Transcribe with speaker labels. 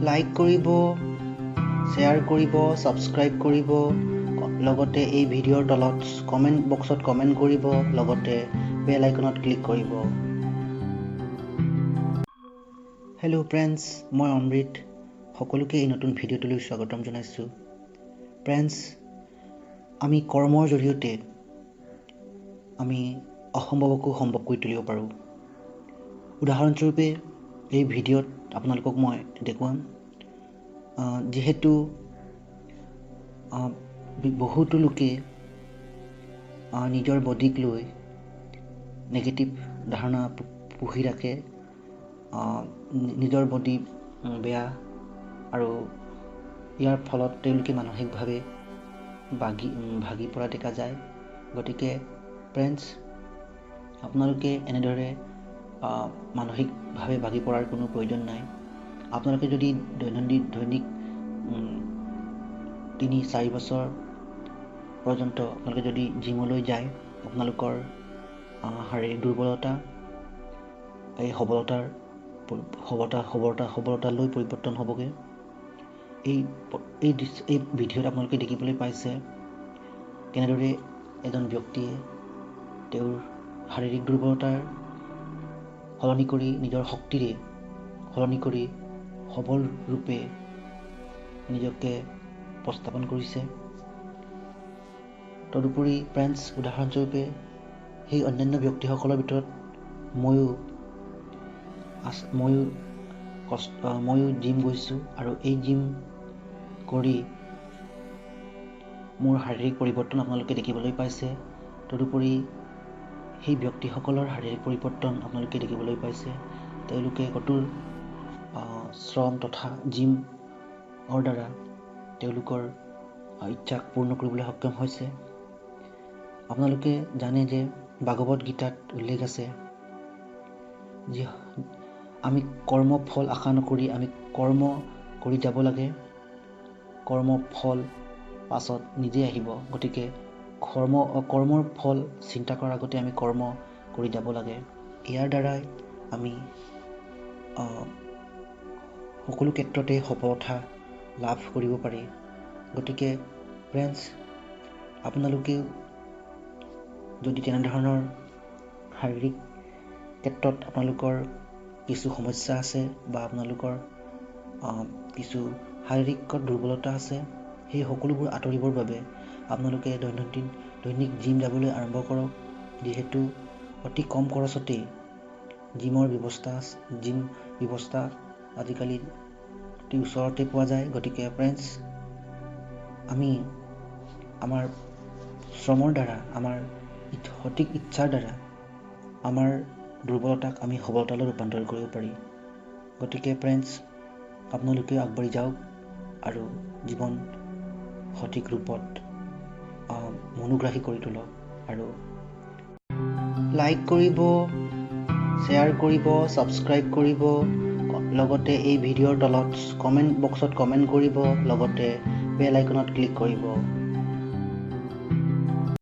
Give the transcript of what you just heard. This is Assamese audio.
Speaker 1: লাইক কৰিব, শ্বেয়াৰ কৰিব, ছাবস্ক্ৰাইব কৰিব, লগতে এই ভিডিঅ'ৰ তলত কমেণ্ট বক্সত কমেণ্ট কৰিব, লগতে বেল আইকনত ক্লিক কৰিব। হেল্ল' ফ্ৰেণ্ডছ, মই অমৃত। সকলোকে এই নতুন ভিডিঅ'টোলৈ স্বাগতম জনাইছোঁ। ফ্ৰেণ্ডছ, আমি কৰ্মৰ জৰিয়তে আমি অসম্ভৱকো সম্ভৱ কৰি তুলিব পাৰোঁ। উদাহৰণস্বৰূপে এই ভিডিঅ'ত আপোনালোকক মই দেখুৱাম, যিহেতু বহুতো লোকে নিজৰ বডিক লৈ নেগেটিভ ধাৰণা পুহি ৰাখে। নিজৰ বডি বেয়া আৰু ইয়াৰ ফলত তেওঁলোকে মানসিকভাৱে ভাগি পৰা দেখা যায়। গতিকে ফ্ৰেণ্ডছ, আপোনালোকে এনেদৰে মানসিকভাৱে ভাগি পৰাৰ কোনো প্ৰয়োজন নাই। আপোনালোকে যদি দৈনিক ৩-৪ বছৰ পৰ্যন্ত আপোনালোকে যদি জিমলৈ যায়, আপোনালোকৰ শাৰীৰিক দুৰ্বলতা এই সবলতালৈ পৰিৱৰ্তন হ'বগৈ। এই ভিডিঅ'ত আপোনালোকে দেখিবলৈ পাইছে কেনেদৰে এজন ব্যক্তিয়ে তেওঁৰ শাৰীৰিক দুৰ্বলতাৰ সলনি কৰি নিজৰ শক্তিৰে সলনি কৰি সবল ৰূপে নিজকে উপস্থাপন কৰিছে। তদুপৰি ফ্ৰেণ্ডছ, উদাহৰণস্বৰূপে সেই অন্যান্য ব্যক্তিসকলৰ ভিতৰত ময়ো জিম গৈছোঁ আৰু এই জিম কৰি মোৰ শাৰীৰিক পৰিৱৰ্তন আপোনালোকে দেখিবলৈ পাইছে। তদুপৰি সেই ব্যক্তিসকলৰ শাৰীৰিক পৰিৱৰ্তন আপোনালোকে দেখিবলৈ পাইছে। তেওঁলোকে কঠোৰ শ্ৰম তথা জিমৰ দ্বাৰা তেওঁলোকৰ ইচ্ছাক পূৰ্ণ কৰিবলৈ সক্ষম হৈছে। আপোনালোকে জানে যে ভাগৱত গীতাত উল্লেখ আছে যে আমি কৰ্মফল আশা নকৰি আমি কৰ্ম কৰি যাব লাগে। কৰ্মফল পাছত নিজেই আহিব। গতিকে কৰ্মৰ ফল চিন্তা কৰাৰ আগতে আমি কৰ্ম কৰি যাব লাগে। ইয়াৰ দ্বাৰাই আমি সকলো ক্ষেত্ৰতে সফলতা লাভ কৰিব পাৰি। গতিকে ফ্ৰেণ্ডছ, আপোনালোকেও যদি তেনেধৰণৰ শাৰীৰিক ক্ষেত্ৰত আপোনালোকৰ কিছু সমস্যা আছে বা আপোনালোকৰ কিছু শাৰীৰিক দুৰ্বলতা আছে, সেই সকলোবোৰ আঁতৰিবৰ বাবে আপোনালোকে দৈনিক জিম যাবলৈ আৰম্ভ কৰক। যিহেতু অতি কম খৰচতেই জিম ব্যৱস্থা আজিকালি অতি ওচৰতে পোৱা যায়। গতিকে ফ্ৰেণ্ডছ, আমি আমাৰ শ্ৰমৰ দ্বাৰা, আমাৰ সঠিক ইচ্ছাৰ দ্বাৰা আমাৰ দুৰ্বলতাক আমি সবলতালৈ ৰূপান্তৰ কৰিব পাৰি। গতিকে ফ্ৰেণ্ডছ, আপোনালোকে আগবাঢ়ি যাওক আৰু জীৱন সঠিক ৰূপত মনোগ্ৰাহী কৰি তোলক আৰু লাইক কৰিব, শ্বেয়াৰ কৰিব, ছাবস্ক্ৰাইব কৰিব, লগতে এই ভিডিঅ'ৰ তলত কমেণ্ট বক্সত কমেণ্ট কৰিব, লগতে বেল আইকনত ক্লিক কৰিব।